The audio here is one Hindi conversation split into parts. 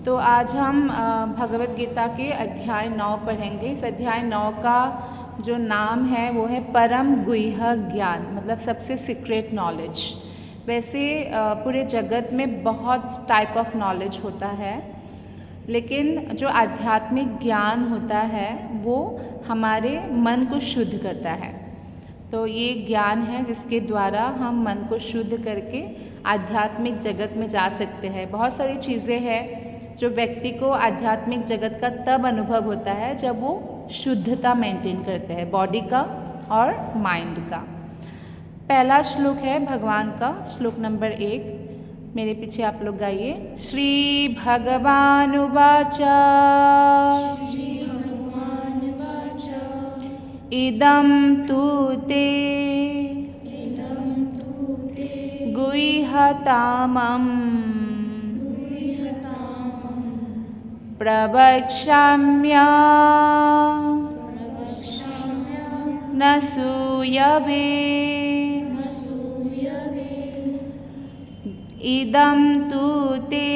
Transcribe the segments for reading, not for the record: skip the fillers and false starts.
तो आज हम भगवत गीता के अध्याय 9 पढ़ेंगे। इस अध्याय 9 का जो नाम है वो है परम गुह्य ज्ञान, मतलब सबसे सीक्रेट नॉलेज। वैसे पूरे जगत में बहुत टाइप ऑफ नॉलेज होता है, लेकिन जो आध्यात्मिक ज्ञान होता है वो हमारे मन को शुद्ध करता है। तो ये ज्ञान है जिसके द्वारा हम मन को शुद्ध करके आध्यात्मिक जगत में जा सकते हैं। बहुत सारी चीज़ें हैं जो व्यक्ति को आध्यात्मिक जगत का तब अनुभव होता है जब वो शुद्धता मेंटेन करते हैं, बॉडी का और माइंड का। पहला श्लोक है भगवान का, श्लोक नंबर 1। मेरे पीछे आप लोग गाइए। श्री भगवान उवाच इदं तु ते गुह्यतमं प्रवक्ष्याम्य न सूयवे इदं तु ते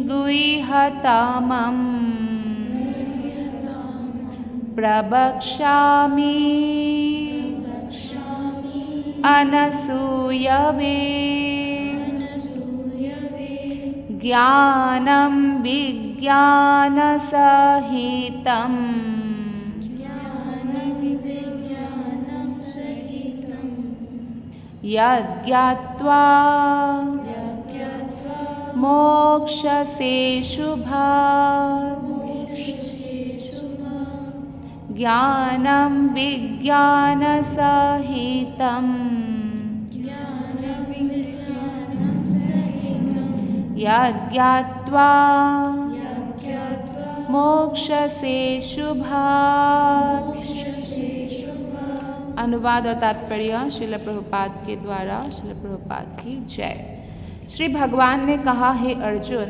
गुह्यतमं प्रवक्ष्यामि अनसूयवे ज्ञानं विज्ञानसहितं यज्ञात्वा मोक्षसे शुभात् ज्ञानं विज्ञानसहितं यज्ञात्वा मोक्षसे शुभात्। अनुवाद और तात्पर्य श्रील प्रभुपाद के द्वारा। श्रील प्रभुपाद की जय। श्री भगवान ने कहा, हे अर्जुन,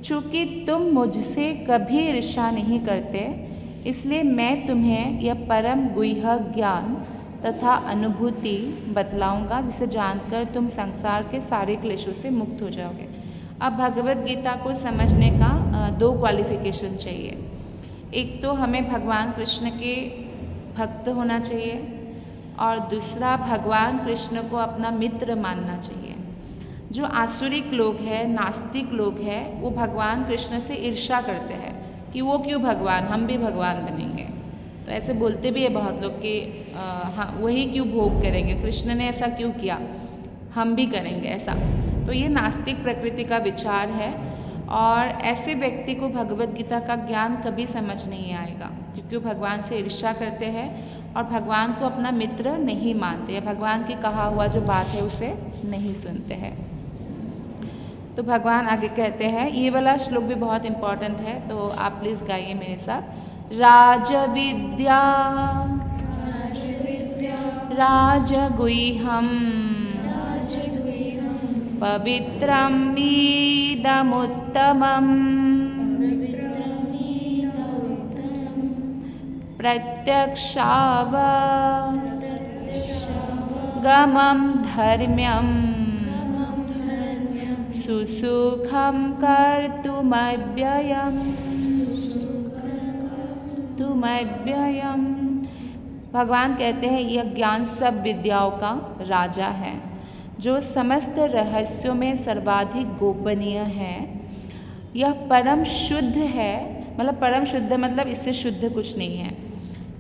चूँकि तुम मुझसे कभी ईर्ष्या नहीं करते, इसलिए मैं तुम्हें यह परम गुह्य ज्ञान तथा अनुभूति बतलाऊंगा, जिसे जानकर तुम संसार के सारे क्लेशों से मुक्त हो जाओगे। अब भगवत गीता को समझने का 2 क्वालिफिकेशन चाहिए। एक तो हमें भगवान कृष्ण के भक्त होना चाहिए, और दूसरा भगवान कृष्ण को अपना मित्र मानना चाहिए। जो आसुरिक लोग हैं, नास्तिक लोग हैं, वो भगवान कृष्ण से ईर्ष्या करते हैं कि वो क्यों भगवान, हम भी भगवान बनेंगे। तो ऐसे बोलते भी है बहुत लोग कि हाँ, वही क्यों भोग करेंगे, कृष्ण ने ऐसा क्यों किया, हम भी करेंगे ऐसा। तो ये नास्तिक प्रकृति का विचार है, और ऐसे व्यक्ति को भगवत गीता का ज्ञान कभी समझ नहीं आएगा, क्योंकि वो भगवान से ईर्ष्या करते हैं और भगवान को अपना मित्र नहीं मानते, या भगवान की कहा हुआ जो बात है उसे नहीं सुनते हैं। तो भगवान आगे कहते हैं, ये वाला श्लोक भी बहुत इम्पोर्टेंट है, तो आप प्लीज़ गाइए मेरे साथ। राजविद्या राजगुह्यं पवित्रम् इदमुत्तमम् प्रत्यक्षावगमं धर्म्यं सुसुखं कर्तुमव्ययम्। भगवान कहते हैं, यह ज्ञान सब विद्याओं का राजा है, जो समस्त रहस्यों में सर्वाधिक गोपनीय है। यह परम शुद्ध है, मतलब परम शुद्ध मतलब इससे शुद्ध कुछ नहीं है।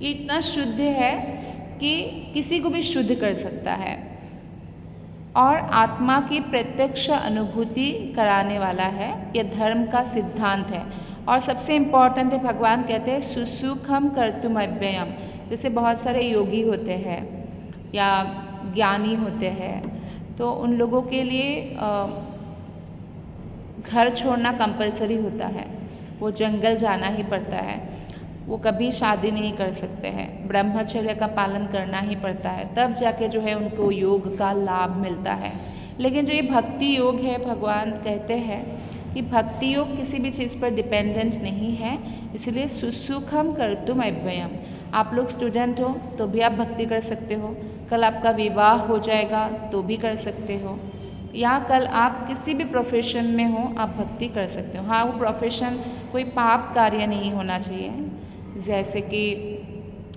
ये इतना शुद्ध है कि किसी को भी शुद्ध कर सकता है, और आत्मा की प्रत्यक्ष अनुभूति कराने वाला है। यह धर्म का सिद्धांत है, और सबसे इम्पॉर्टेंट है, भगवान कहते हैं सुसुखम कर्तुमव्ययम। जैसे बहुत सारे योगी होते हैं या ज्ञानी होते हैं, तो उन लोगों के लिए घर छोड़ना कंपलसरी होता है, वो जंगल जाना ही पड़ता है, वो कभी शादी नहीं कर सकते हैं, ब्रह्मचर्य का पालन करना ही पड़ता है, तब जाके जो है उनको योग का लाभ मिलता है। लेकिन जो ये भक्ति योग है, भगवान कहते हैं कि भक्ति योग किसी भी चीज़ पर डिपेंडेंट नहीं है, इसलिए सुसुखम कर्तुमव्ययम। आप लोग स्टूडेंट हो तो भी आप भक्ति कर सकते हो, कल आपका विवाह हो जाएगा तो भी कर सकते हो, या कल आप किसी भी प्रोफेशन में हो आप भक्ति कर सकते हो। हाँ, वो प्रोफेशन कोई पाप कार्य नहीं होना चाहिए। जैसे कि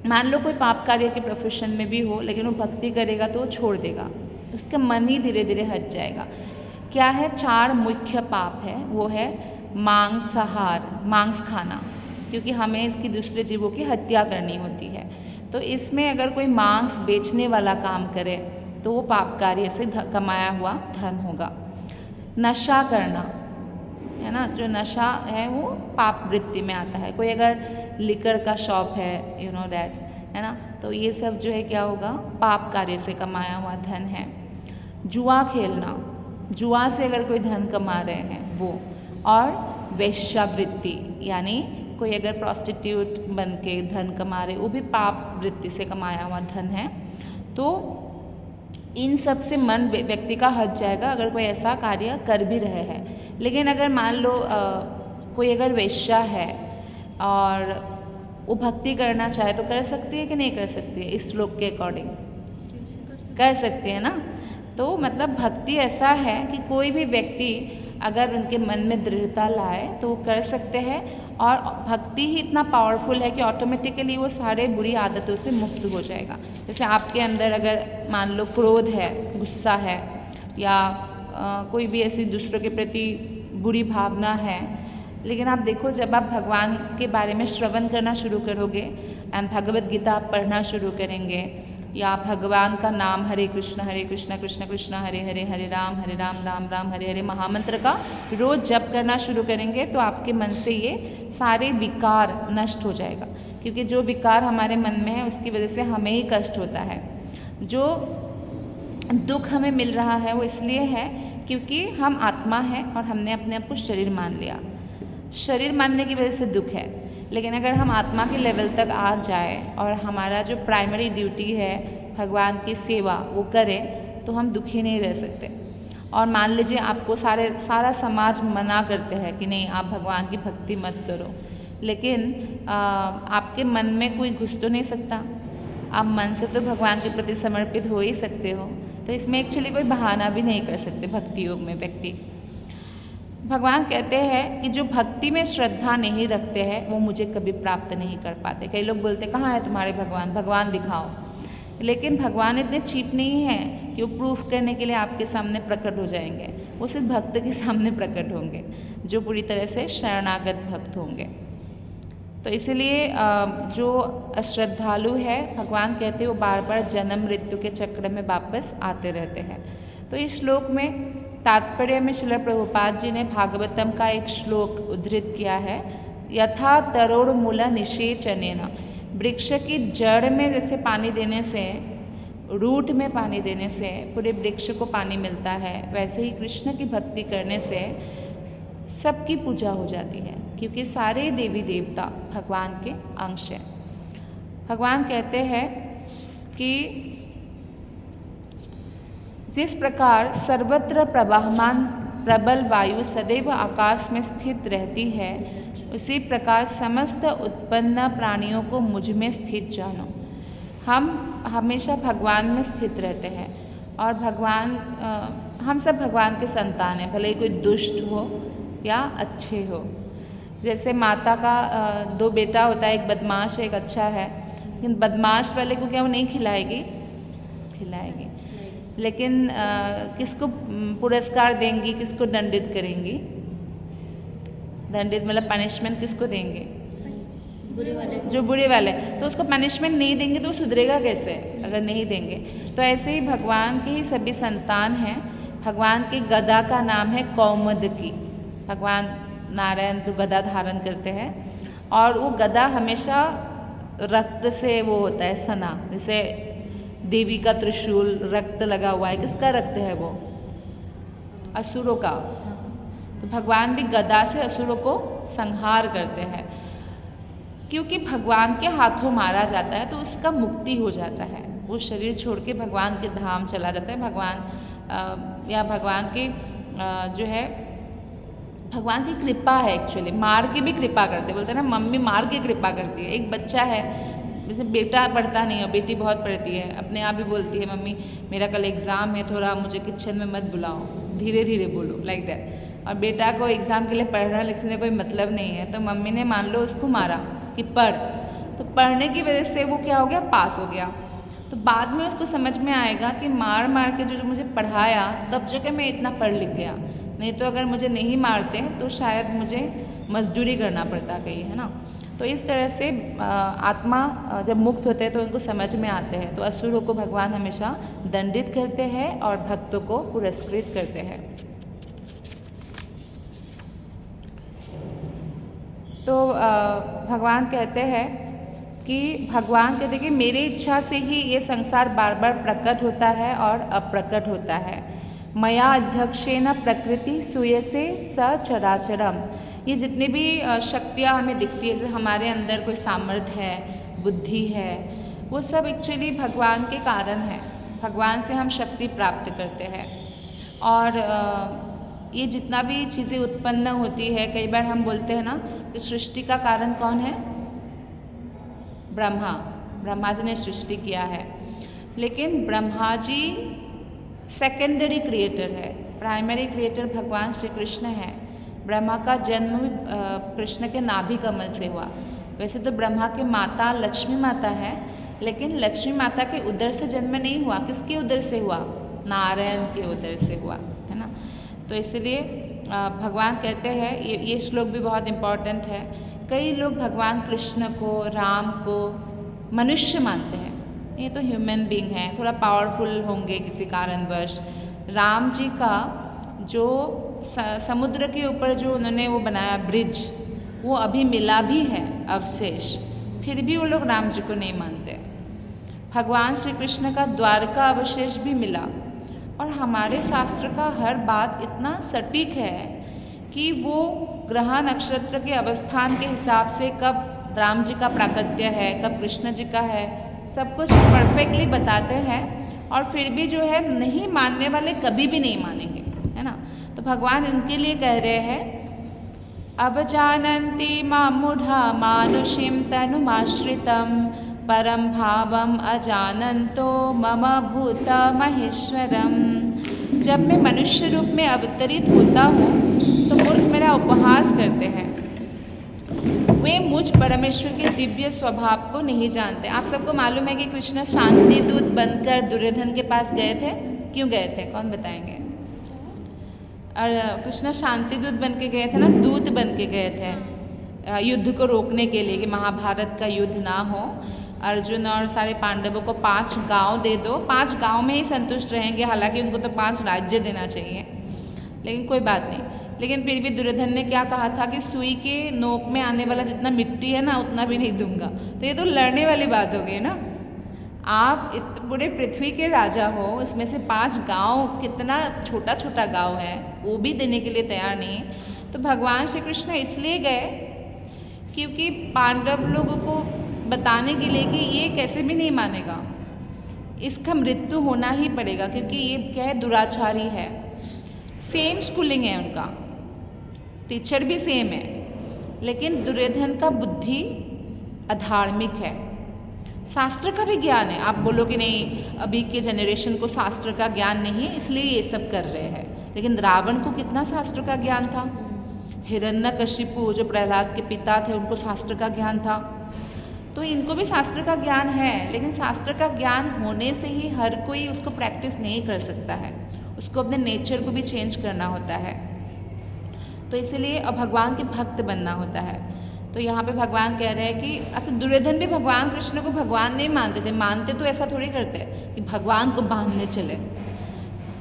मान लो कोई पाप कार्य के प्रोफेशन में भी हो लेकिन वो भक्ति करेगा तो वो छोड़ देगा, उसका मन ही धीरे धीरे हट जाएगा। क्या है? 4 मुख्य पाप है। वो है मांसाहार, मांस खाना, क्योंकि हमें इसकी दूसरे जीवों की हत्या करनी होती है। तो इसमें अगर कोई मांस बेचने वाला काम करे तो वो पाप कार्य से कमाया हुआ धन होगा। नशा करना है ना, जो नशा है वो पाप वृत्ति में आता है। कोई अगर लिकर का शॉप है, यू नो दैट, है ना, तो ये सब जो है क्या होगा? पाप कार्य से कमाया हुआ धन है। जुआ खेलना, जुआ से अगर कोई धन कमा रहे हैं वो। और वेश्यावृत्ति, यानी कोई अगर प्रॉस्टिट्यूट बन के धन कमा रहे, वो भी पाप वृत्ति से कमाया हुआ धन है। तो इन सब से मन व्यक्ति का हट जाएगा अगर कोई ऐसा कार्य कर भी रहे हैं। लेकिन अगर मान लो कोई अगर वेश्या है और वो भक्ति करना चाहे तो कर सकती है कि नहीं कर सकती है? इस श्लोक के अकॉर्डिंग कर सकती है ना। तो मतलब भक्ति ऐसा है कि कोई भी व्यक्ति अगर उनके मन में दृढ़ता लाए तो वो कर सकते हैं। और भक्ति ही इतना पावरफुल है कि ऑटोमेटिकली वो सारे बुरी आदतों से मुक्त हो जाएगा। जैसे आपके अंदर अगर मान लो क्रोध है, गुस्सा है, या कोई भी ऐसी दूसरों के प्रति बुरी भावना है, लेकिन आप देखो जब आप भगवान के बारे में श्रवण करना शुरू करोगे एंड भगवद गीता आप पढ़ना शुरू करेंगे, या भगवान का नाम हरे कृष्ण कृष्ण कृष्ण हरे हरे, हरे राम राम राम हरे हरे महामंत्र का रोज जप करना शुरू करेंगे तो आपके मन से ये सारे विकार नष्ट हो जाएगा। क्योंकि जो विकार हमारे मन में है उसकी वजह से हमें ही कष्ट होता है। जो दुख हमें मिल रहा है वो इसलिए है क्योंकि हम आत्मा हैं और हमने अपने आप को शरीर मान लिया। शरीर मानने की वजह से दुख है। लेकिन अगर हम आत्मा के लेवल तक आ जाए और हमारा जो प्राइमरी ड्यूटी है भगवान की सेवा वो करें तो हम दुखी नहीं रह सकते। और मान लीजिए आपको सारा समाज मना करते हैं कि नहीं आप भगवान की भक्ति मत करो, लेकिन आपके मन में कोई घुस तो नहीं सकता। आप मन से तो भगवान के प्रति समर्पित हो ही सकते हो। तो इसमें एक्चुअली कोई बहाना भी नहीं कर सकते भक्ति योग में व्यक्ति। भगवान कहते हैं कि जो भक्ति में श्रद्धा नहीं रखते हैं वो मुझे कभी प्राप्त नहीं कर पाते। कई लोग बोलते कहाँ है तुम्हारे भगवान, भगवान दिखाओ। लेकिन भगवान इतने चीप नहीं है कि वो प्रूफ करने के लिए आपके सामने प्रकट हो जाएंगे। वो सिर्फ भक्त के सामने प्रकट होंगे जो पूरी तरह से शरणागत भक्त होंगे। तो इसीलिए जो अश्रद्धालु है भगवान कहते हैं वो बार बार जन्म मृत्यु के चक्र में वापस आते रहते हैं। तो इस श्लोक में तात्पर्य में श्रील प्रभुपाद जी ने भागवतम का एक श्लोक उद्धृत किया है। यथा तरोड़ मूल निषेचनेन, वृक्ष की जड़ में जैसे पानी देने से, रूट में पानी देने से पूरे वृक्ष को पानी मिलता है, वैसे ही कृष्ण की भक्ति करने से सबकी पूजा हो जाती है। क्योंकि सारे देवी देवता भगवान के अंश हैं। भगवान कहते हैं कि जिस प्रकार सर्वत्र प्रवाहमान प्रबल वायु सदैव आकाश में स्थित रहती है, उसी प्रकार समस्त उत्पन्न प्राणियों को मुझ में स्थित जानो। हम हमेशा भगवान में स्थित रहते हैं और भगवान हम सब भगवान के संतान हैं, भले ही कोई दुष्ट हो या अच्छे हो। जैसे माता का 2 बेटा होता है, एक बदमाश है एक अच्छा है। लेकिन बदमाश वाले को क्या वो नहीं खिलाएगी? खिलाएगी। लेकिन किसको पुरस्कार देंगी, किसको दंडित करेंगी? दंडित मतलब पनिशमेंट किसको देंगे? बुरे वाले। जो बुरे वाले, तो उसको पनिशमेंट नहीं देंगे तो सुधरेगा कैसे अगर नहीं देंगे? तो ऐसे ही भगवान के ही सभी संतान हैं। भगवान के गदा का नाम है कौमुदकी। भगवान नारायण जो गदा धारण करते हैं और वो गदा हमेशा रक्त से वो होता है सना। जैसे देवी का त्रिशूल रक्त लगा हुआ है, किसका रक्त है वो? असुरों का। तो भगवान भी गदा से असुरों को संहार करते हैं। क्योंकि भगवान के हाथों मारा जाता है तो उसका मुक्ति हो जाता है, वो शरीर छोड़ के भगवान के धाम चला जाता है। भगवान या भगवान के जो है भगवान की कृपा है। एक्चुअली मार के भी कृपा करते, बोलते हैं ना मम्मी मार के कृपा करती है। एक बच्चा है, जैसे बेटा पढ़ता नहीं है, बेटी बहुत पढ़ती है, अपने आप ही बोलती है मम्मी मेरा कल एग्ज़ाम है, थोड़ा मुझे किचन में मत बुलाओ, धीरे धीरे बोलो, लाइक दैट। और बेटा को एग्ज़ाम के लिए पढ़ना लिखने से कोई मतलब नहीं है, तो मम्मी ने मान लो उसको मारा कि पढ़, तो पढ़ने की वजह से वो क्या हो गया, पास हो गया। तो बाद में उसको समझ में आएगा कि मार मार के जो मुझे पढ़ाया तब जाके मैं इतना पढ़ लिख गया, नहीं तो अगर मुझे नहीं मारते तो शायद मुझे मजदूरी करना पड़ता कहीं, है ना। तो इस तरह से आत्मा जब मुक्त होते हैं तो उनको समझ में आते हैं। तो असुरों को भगवान हमेशा दंडित करते हैं और भक्तों को पुरस्कृत करते हैं। तो भगवान कहते हैं कि भगवान कहते हैं कि मेरी इच्छा से ही ये संसार बार बार प्रकट होता है और अप्रकट होता है। मया अध्यक्षेन प्रकृति सूयसे सचराचरम। ये जितनी भी शक्तियाँ हमें दिखती है, जैसे हमारे अंदर कोई सामर्थ्य है, बुद्धि है, वो सब एक्चुअली भगवान के कारण है। भगवान से हम शक्ति प्राप्त करते हैं। और ये जितना भी चीज़ें उत्पन्न होती है, कई बार हम बोलते हैं ना कि सृष्टि का कारण कौन है, ब्रह्मा जी ने सृष्टि किया है। लेकिन ब्रह्मा जी सेकेंडरी क्रिएटर है, प्राइमरी क्रिएटर भगवान श्री कृष्ण है। ब्रह्मा का जन्म कृष्ण के नाभि कमल से हुआ। वैसे तो ब्रह्मा की माता लक्ष्मी माता है, लेकिन लक्ष्मी माता के उदर से जन्म नहीं हुआ। किसके उदर से हुआ, नारायण के उदर से हुआ, है ना। तो इसलिए भगवान कहते हैं, ये श्लोक भी बहुत इम्पॉर्टेंट है। कई लोग भगवान कृष्ण को, राम को मनुष्य मानते हैं, ये तो ह्यूमन बीइंग है, थोड़ा पावरफुल होंगे किसी कारणवश। राम जी का जो समुद्र के ऊपर जो उन्होंने वो बनाया ब्रिज, वो अभी मिला भी है अवशेष, फिर भी वो लोग राम जी को नहीं मानते। भगवान श्री कृष्ण का द्वारका अवशेष भी मिला। और हमारे शास्त्र का हर बात इतना सटीक है कि वो ग्रह नक्षत्र के अवस्थान के हिसाब से कब राम जी का प्राकट्य है, कब कृष्ण जी का है, सब कुछ परफेक्टली बताते हैं। और फिर भी जो है नहीं मानने वाले कभी भी नहीं मानेंगे, है ना। तो भगवान इनके लिए कह रहे हैं, अवजानन्ति मामूढ़ा मानुषीं तनुमाश्रितं परम भावम अजानन्तो मम भूत महेश्वरम। जब मैं मनुष्य रूप में अवतरित होता हूँ तो मूर्ख मेरा उपहास करते हैं, वे मुझ परमेश्वर के दिव्य स्वभाव को नहीं जानते। आप सबको मालूम है कि कृष्ण शांति दूत बनकर दुर्योधन के पास गए थे। क्यों गए थे, कौन बताएंगे। और कृष्ण शांति दूत बन के गए थे ना, दूत बन के गए थे युद्ध को रोकने के लिए, कि महाभारत का युद्ध ना हो। अर्जुन और सारे पांडवों को 5 गांव दे दो, 5 गांव में ही संतुष्ट रहेंगे। हालांकि उनको तो 5 राज्य देना चाहिए, लेकिन कोई बात नहीं। लेकिन फिर भी दुर्योधन ने क्या कहा था कि सुई के नोक में आने वाला जितना मिट्टी है ना, उतना भी नहीं दूंगा। तो ये तो लड़ने वाली बात हो गई ना। आप पूरे पृथ्वी के राजा हो, उसमें से 5 गांव, कितना छोटा छोटा गांव है, वो भी देने के लिए तैयार नहीं। तो भगवान श्री कृष्ण इसलिए गए क्योंकि पांडव लोगों को बताने के लिए कि ये कैसे भी नहीं मानेगा, इसका मृत्यु होना ही पड़ेगा, क्योंकि ये क्या है, दुराचारी है। सेम स्कूलिंग है उनका, टीचर भी सेम है, लेकिन दुर्योधन का बुद्धि अधार्मिक है। शास्त्र का भी ज्ञान है। आप बोलो कि नहीं, अभी के जनरेशन को शास्त्र का ज्ञान नहीं है इसलिए ये सब कर रहे हैं, लेकिन रावण को कितना शास्त्र का ज्ञान था। हिरण्यकशिपु जो प्रहलाद के पिता थे, उनको शास्त्र का ज्ञान था। तो इनको भी शास्त्र का ज्ञान है, लेकिन शास्त्र का ज्ञान होने से ही हर कोई उसको प्रैक्टिस नहीं कर सकता है, उसको अपने नेचर को भी चेंज करना होता है। तो इसीलिए अब भगवान के भक्त बनना होता है। तो यहाँ पे भगवान कह रहे हैं कि अच्छा, दुर्योधन भी भगवान कृष्ण को भगवान नहीं मानते थे। मानते तो ऐसा थोड़ी करते कि भगवान को बांधने चले,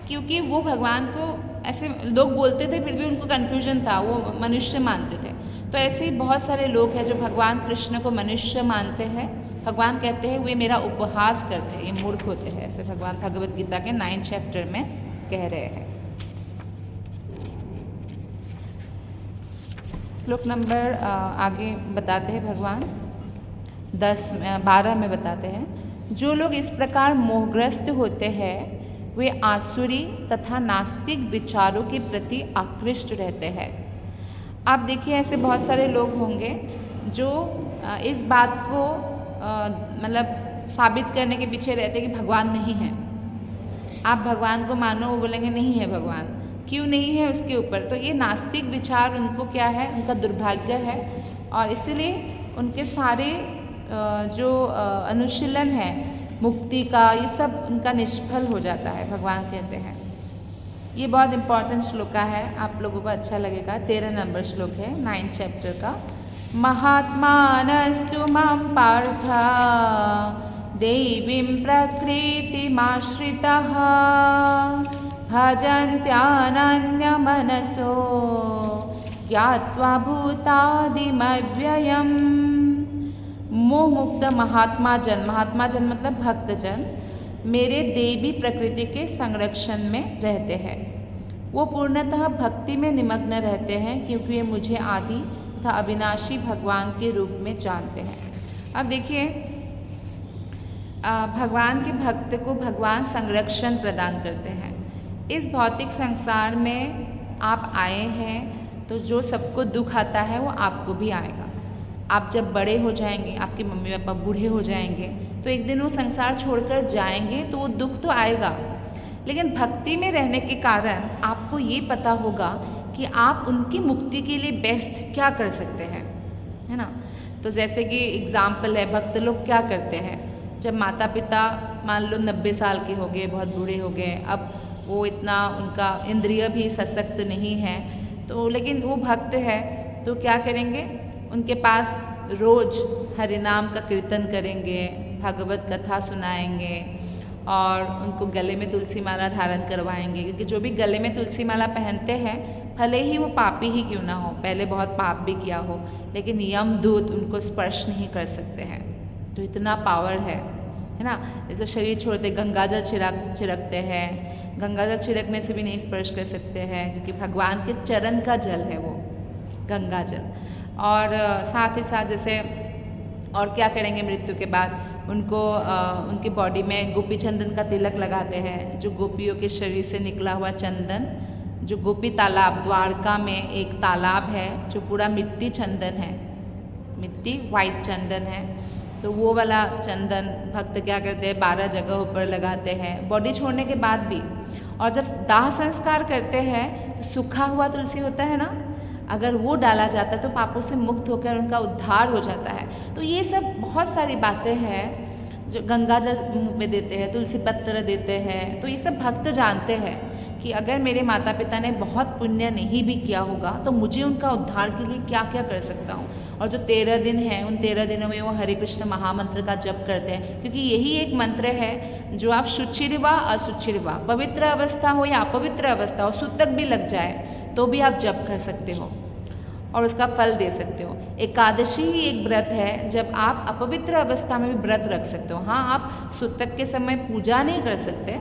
क्योंकि वो भगवान को ऐसे लोग बोलते थे, फिर भी उनको कन्फ्यूजन था, वो मनुष्य मानते थे। तो ऐसे ही बहुत सारे लोग हैं जो भगवान कृष्ण को मनुष्य मानते हैं। भगवान कहते हैं वे मेरा उपहास करते हैं, ये मूर्ख होते हैं, ऐसे भगवान भगवद गीता के 9 चैप्टर में कह रहे हैं। श्लोक नंबर आगे बताते हैं भगवान 12 में बताते हैं, जो लोग इस प्रकार मोहग्रस्त होते हैं वे आसुरी तथा नास्तिक विचारों के प्रति आकृष्ट रहते हैं। आप देखिए ऐसे बहुत सारे लोग होंगे जो इस बात को मतलब साबित करने के पीछे रहते हैं कि भगवान नहीं है। आप भगवान को मानो, वो बोलेंगे नहीं है भगवान। क्यों नहीं है उसके ऊपर। तो ये नास्तिक विचार उनको क्या है, उनका दुर्भाग्य है, और इसीलिए उनके सारे जो अनुशीलन है मुक्ति का, ये सब उनका निष्फल हो जाता है, भगवान कहते हैं। ये बहुत इम्पॉर्टेंट श्लोका है, आप लोगों को अच्छा लगेगा। 13 नंबर श्लोक है 9th चैप्टर का। महात्मानस्तु मां पार्थ देवीं प्रकृतिमाश्रितः भजन्त्यानन्यमनसो ज्ञात्वा भूतादिमव्ययम्। मोह मुक्त महात्मा जन, महात्मा जन मतलब भक्तजन, मेरे देवी प्रकृति के संरक्षण में रहते हैं। वो पूर्णतः भक्ति में निमग्न रहते हैं क्योंकि ये मुझे आदि तथा अविनाशी भगवान के रूप में जानते हैं। अब देखिए, भगवान के भक्त को भगवान संरक्षण प्रदान करते हैं। इस भौतिक संसार में आप आए हैं तो जो सबको दुख आता है वो आपको भी आएगा। आप जब बड़े हो जाएंगे, आपके मम्मी पापा बूढ़े हो जाएंगे, तो एक दिन वो संसार छोड़कर जाएंगे तो वो दुख तो आएगा, लेकिन भक्ति में रहने के कारण आपको ये पता होगा कि आप उनकी मुक्ति के लिए बेस्ट क्या कर सकते हैं, है ना। तो जैसे कि एग्जाम्पल है, भक्त लोग क्या करते हैं, जब माता पिता मान लो 90 साल के हो गए, बहुत बूढ़े हो गए, अब वो इतना उनका इंद्रिय भी सशक्त नहीं है, तो लेकिन वो भक्त है तो क्या करेंगे, उनके पास रोज हरिनाम का कीर्तन करेंगे, भागवत कथा सुनाएंगे और उनको गले में तुलसी माला धारण करवाएंगे। क्योंकि जो भी गले में तुलसी माला पहनते हैं, भले ही वो पापी ही क्यों ना हो, पहले बहुत पाप भी किया हो, लेकिन यमदूत उनको स्पर्श नहीं कर सकते हैं। तो इतना पावर है ना। जैसे शरीर छोड़ते गंगाजल छिड़कते हैं, गंगाजल छिड़कने से भी नहीं स्पर्श कर सकते हैं क्योंकि भगवान के चरण का जल है वो गंगाजल। और साथ ही साथ जैसे और क्या करेंगे, मृत्यु के बाद उनको उनकी बॉडी में गोपी चंदन का तिलक लगाते हैं, जो गोपियों के शरीर से निकला हुआ चंदन, जो गोपी तालाब द्वारका में एक तालाब है जो पूरा मिट्टी चंदन है, मिट्टी वाइट चंदन है, तो वो वाला चंदन भक्त क्या करते हैं 12 जगहों पर लगाते हैं बॉडी छोड़ने के बाद भी। और जब दाह संस्कार करते हैं तो सूखा हुआ तुलसी होता है ना, अगर वो डाला जाता है तो पापों से मुक्त होकर उनका उद्धार हो जाता है। तो ये सब बहुत सारी बातें हैं जो गंगाजल मुँह में देते हैं, तुलसी पत्र देते हैं, तो ये सब भक्त जानते हैं कि अगर मेरे माता पिता ने बहुत पुण्य नहीं भी किया होगा तो मुझे उनका उद्धार के लिए क्या क्या कर सकता हूँ। और जो 13 दिन हैं, उन 13 दिनों में वो हरे कृष्ण महामंत्र का जप करते हैं, क्योंकि यही एक मंत्र है जो आप शुचिर्वा अशुचिर्वा, पवित्र अवस्था हो या अपवित्र अवस्था हो, सूतक भी लग जाए तो भी आप जप कर सकते हो और उसका फल दे सकते हो। एकादशी ही एक व्रत है जब आप अपवित्र अवस्था में भी व्रत रख सकते हो। हाँ, आप सूतक के समय पूजा नहीं कर सकते,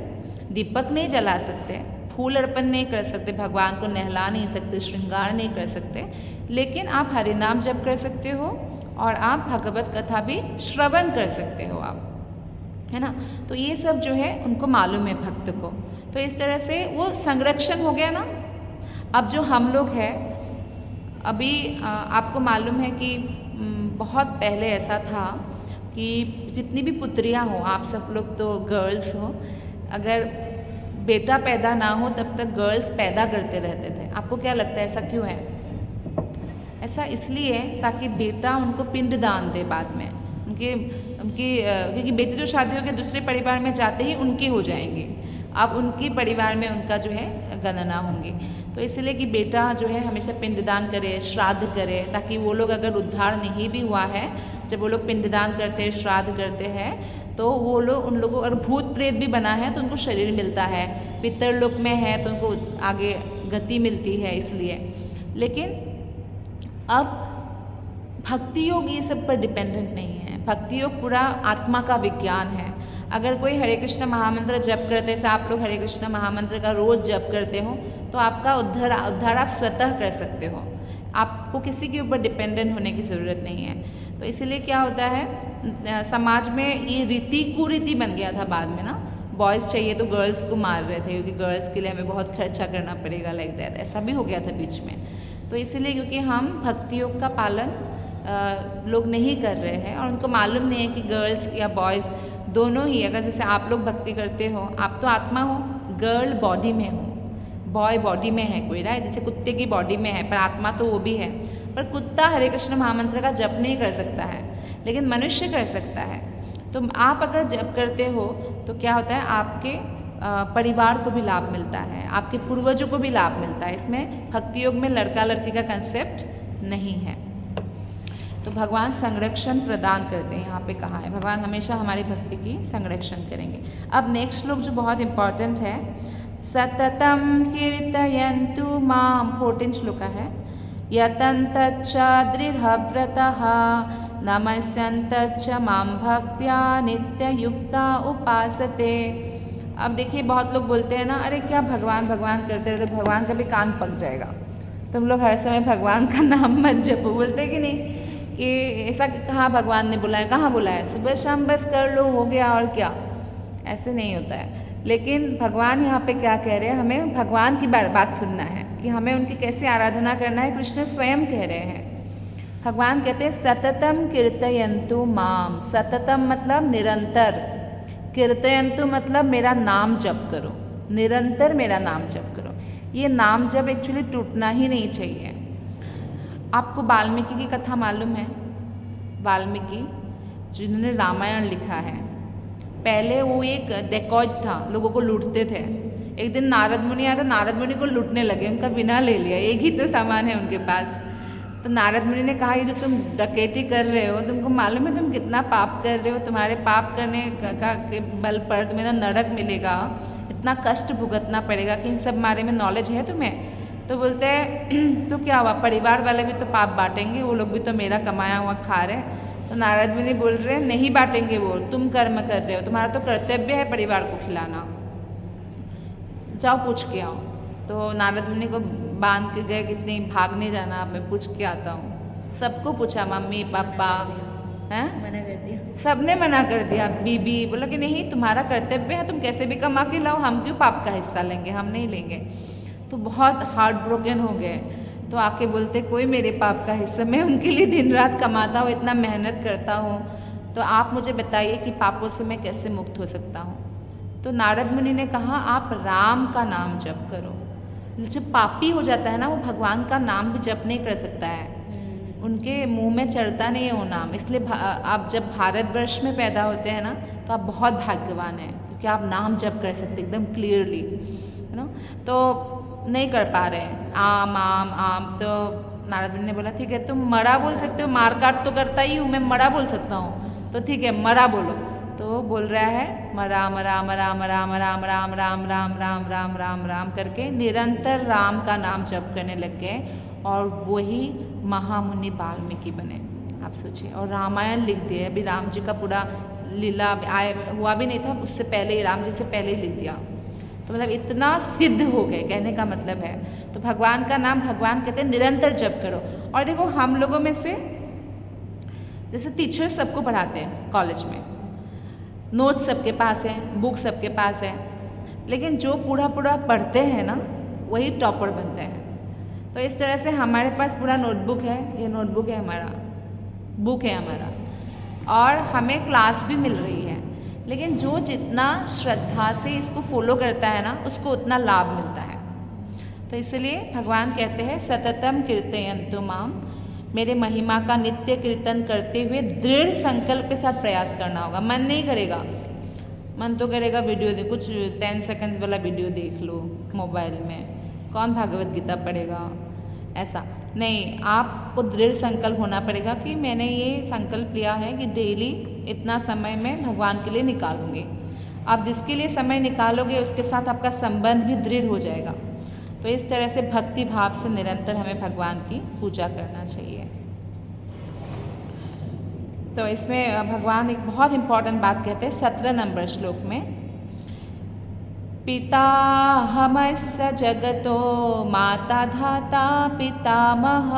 दीपक नहीं जला सकते, फूल अर्पण नहीं कर सकते, भगवान को नहला नहीं सकते, श्रृंगार नहीं कर सकते, लेकिन आप हरिनाम जप कर सकते हो और आप भगवत कथा भी श्रवण कर सकते हो आप, है ना। तो ये सब जो है उनको मालूम है भक्त को। तो इस तरह से वो संरक्षण हो गया ना। अब जो हम लोग हैं, अभी आपको मालूम है कि बहुत पहले ऐसा था कि जितनी भी पुत्रियां हो, आप सब लोग तो गर्ल्स हो, अगर बेटा पैदा ना हो तब तक गर्ल्स पैदा करते रहते थे। आपको क्या लगता है ऐसा क्यों है? ऐसा इसलिए ताकि बेटा उनको पिंड दान दे बाद में, क्योंकि बेटे तो शादी होकर दूसरे परिवार में जाते ही उनके हो जाएंगे, अब उनके परिवार में उनका जो है गणना होंगी। तो इसलिए कि बेटा जो है हमेशा पिंडदान करे, श्राद्ध करे, ताकि वो लोग अगर उद्धार नहीं भी हुआ है, जब वो लोग पिंडदान करते हैं, श्राद्ध करते हैं, तो वो लोग उन लोगों अगर भूत प्रेत भी बना है तो उनको शरीर मिलता है, पितरलोक में है तो उनको आगे गति मिलती है इसलिए। लेकिन अब भक्ति योग ये सब पर डिपेंडेंट नहीं है। भक्ति योग पूरा आत्मा का विज्ञान है। अगर कोई हरे कृष्ण महामंत्र जप करते, जैसे आप लोग हरे कृष्ण महामंत्र का रोज जप करते हो, तो आपका उद्धार आप स्वतः कर सकते हो, आपको किसी के ऊपर डिपेंडेंट होने की ज़रूरत नहीं है। तो इसलिए क्या होता है, समाज में ये रीति कुरीति बन गया था बाद में ना, बॉयज़ चाहिए तो गर्ल्स को मार रहे थे क्योंकि गर्ल्स के लिए हमें बहुत खर्चा करना पड़ेगा, लाइक दैट, ऐसा भी हो गया था बीच में। तो इसलिए क्योंकि हम भक्ति योग का पालन लोग नहीं कर रहे हैं और उनको मालूम नहीं है कि गर्ल्स या बॉयज़ दोनों ही, अगर जैसे आप लोग भक्ति करते हो, आप तो आत्मा हो, गर्ल बॉडी में हो, बॉय बॉडी में है कोई, राइट, जैसे कुत्ते की बॉडी में है पर आत्मा तो वो भी है। पर कुत्ता हरे कृष्ण महामंत्र का जप नहीं कर सकता है, लेकिन मनुष्य कर सकता है। तो आप अगर जप करते हो तो क्या होता है, आपके परिवार को भी लाभ मिलता है, आपके पूर्वजों को भी लाभ मिलता है। इसमें भक्ति योग में लड़का लड़की का कंसेप्ट नहीं है। तो भगवान संरक्षण प्रदान करते हैं, यहाँ पे कहा है भगवान हमेशा हमारी भक्ति की संरक्षण करेंगे। अब नेक्स्ट श्लोक जो बहुत इंपॉर्टेंट है, सततम कीर्तयन्तु माम, 14 श्लोक है, यतन्तच्च दृढ़व्रतः नमस्यन्तच्च मां भक्त्या नित्ययुक्ता उपासते। अब देखिए बहुत लोग बोलते हैं ना, अरे क्या भगवान भगवान करते रहते, भगवान का भी कान पक जाएगा, तुम लोग हर समय भगवान का नाम मत जपो, बोलते कि नहीं कि ऐसा कहाँ भगवान ने बुलाया, कहाँ बुलाया, सुबह शाम बस कर लो, हो गया, और क्या, ऐसे नहीं होता है। लेकिन भगवान यहाँ पे क्या कह रहे हैं, हमें भगवान की बात सुनना है कि हमें उनकी कैसे आराधना करना है। कृष्ण स्वयं कह रहे हैं, भगवान कहते हैं सततम कीर्तयन्तु माम, सततम मतलब निरंतर, कीर्तयन्तु मतलब मेरा नाम जप करो, निरंतर मेरा नाम जप करो। ये नाम जप एक्चुअली टूटना ही नहीं चाहिए। आपको वाल्मीकि की कथा मालूम है? वाल्मीकि जिन्होंने रामायण लिखा है, पहले वो एक डेकॉइट था, लोगों को लूटते थे। एक दिन नारद मुनि आया तो नारद मुनि को लूटने लगे, उनका बिना ले लिया, एक ही तो सामान है उनके पास। तो नारद मुनि ने कहा, ये जो तुम डकैती कर रहे हो, तुमको मालूम है तुम कितना पाप कर रहे हो, तुम्हारे पाप करने का के बल पर तुम्हें तो नरक मिलेगा, इतना कष्ट भुगतना पड़ेगा, कि इन सब बारे में नॉलेज है तुम्हें? तो बोलते हैं तो क्या हुआ, परिवार वाले भी तो पाप बांटेंगे, वो लोग भी तो मेरा कमाया हुआ खा रहे। तो नारद मुनि बोल रहे हैं नहीं बांटेंगे, वो तुम कर्म कर रहे हो, तुम्हारा तो कर्तव्य है परिवार को खिलाना, जाओ पूछ के आओ। तो नारद मुनि को बांध के गए, कितनी भागने जाना, मैं पूछ के आता हूँ। सबको पूछा, मम्मी पापा हैं, मना कर दिया, सबने मना कर दिया। बीबी बोला कि नहीं तुम्हारा कर्तव्य है, तुम कैसे भी कमा के लाओ, हम क्यों पाप का हिस्सा लेंगे, हम नहीं लेंगे। तो बहुत हार्ट ब्रोकन हो गए। तो आके बोलते कोई मेरे पाप का हिस्सा, मैं उनके लिए दिन रात कमाता हूँ, इतना मेहनत करता हूँ, तो आप मुझे बताइए कि पापों से मैं कैसे मुक्त हो सकता हूँ। तो नारद मुनि ने कहा आप राम का नाम जप करो। जब पापी हो जाता है ना, वो भगवान का नाम भी जप नहीं कर सकता है, उनके मुंह में चढ़ता नहीं है वो नाम। इसलिए आप जब भारतवर्ष में पैदा होते हैं ना, तो आप बहुत भाग्यवान हैं, क्योंकि आप नाम जप कर सकते एकदम क्लियरली, है ना। तो नहीं कर पा रहे हैं, आम आम आम। तो नारद मुनि ने बोला ठीक है तुम मरा बोल सकते हो, मार काट तो करता ही हूँ मैं, मरा बोल सकता हूँ, तो ठीक है मरा बोलो। तो वो बोल रहा है मरा मरा मरा मरा मरा राम राम राम राम राम राम राम करके निरंतर राम का नाम जप करने लग गए, और वही महामुनि वाल्मीकि बने। आप सोचिए, और रामायण लिख दिए। अभी राम जी का पूरा लीला हुआ भी नहीं था, उससे पहले ही, राम जी से पहले ही लिख दिया। तो मतलब इतना सिद्ध हो गए, कहने का मतलब है। तो भगवान का नाम, भगवान कहते हैं निरंतर जप करो। और देखो हम लोगों में से जैसे टीचर्स सबको पढ़ाते हैं कॉलेज में, नोट्स सबके पास है, बुक सबके पास है, लेकिन जो पूरा पूरा पढ़ते हैं ना वही टॉपर बनते हैं। तो इस तरह से हमारे पास पूरा नोटबुक है, ये नोटबुक है हमारा, बुक है हमारा, और हमें क्लास भी मिल रही है, लेकिन जो जितना श्रद्धा से इसको फॉलो करता है ना, उसको उतना लाभ मिलता है। तो इसलिए भगवान कहते हैं सततम कीर्तयन्तु माम, मेरे महिमा का नित्य कीर्तन करते हुए दृढ़ संकल्प के साथ प्रयास करना होगा। मन नहीं करेगा, मन तो करेगा वीडियो देख, कुछ 10 सेकंड्स वाला वीडियो देख लो मोबाइल में, कौन भागवत गीता पढ़ेगा, ऐसा नहीं। आपको दृढ़ संकल्प होना पड़ेगा कि मैंने ये संकल्प लिया है कि डेली इतना समय मैं भगवान के लिए निकालूंगी। आप जिसके लिए समय निकालोगे उसके साथ आपका संबंध भी दृढ़ हो जाएगा। तो इस तरह से भक्ति भाव से निरंतर हमें भगवान की पूजा करना चाहिए। तो इसमें भगवान एक बहुत इंपॉर्टेंट बात कहते हैं 17 नंबर श्लोक में, पिताहमस्य जगतो माता धाता पितामह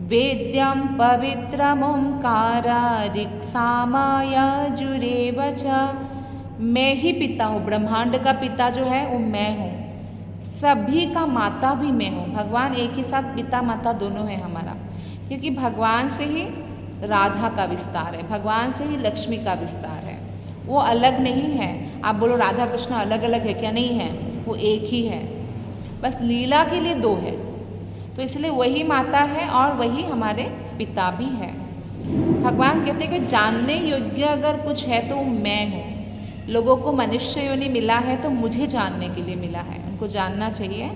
वेद्यं पवित्रमोंकार ऋक्सामाय जुरेव च। मैं ही पिता हूँ, ब्रह्मांड का पिता जो है वो मैं हूँ, सभी का माता भी मैं हूँ। भगवान एक ही साथ पिता माता दोनों है हमारा, क्योंकि भगवान से ही राधा का विस्तार है, भगवान से ही लक्ष्मी का विस्तार है, वो अलग नहीं है। आप बोलो राधा कृष्ण अलग अलग है क्या? नहीं है, वो एक ही है, बस लीला के लिए दो है। तो इसलिए वही माता है और वही हमारे पिता भी है। भगवान कहते हैं कि जानने योग्य अगर कुछ है तो मैं हूँ। लोगों को मनुष्य योनि मिला है तो मुझे जानने के लिए मिला है, उनको जानना चाहिए।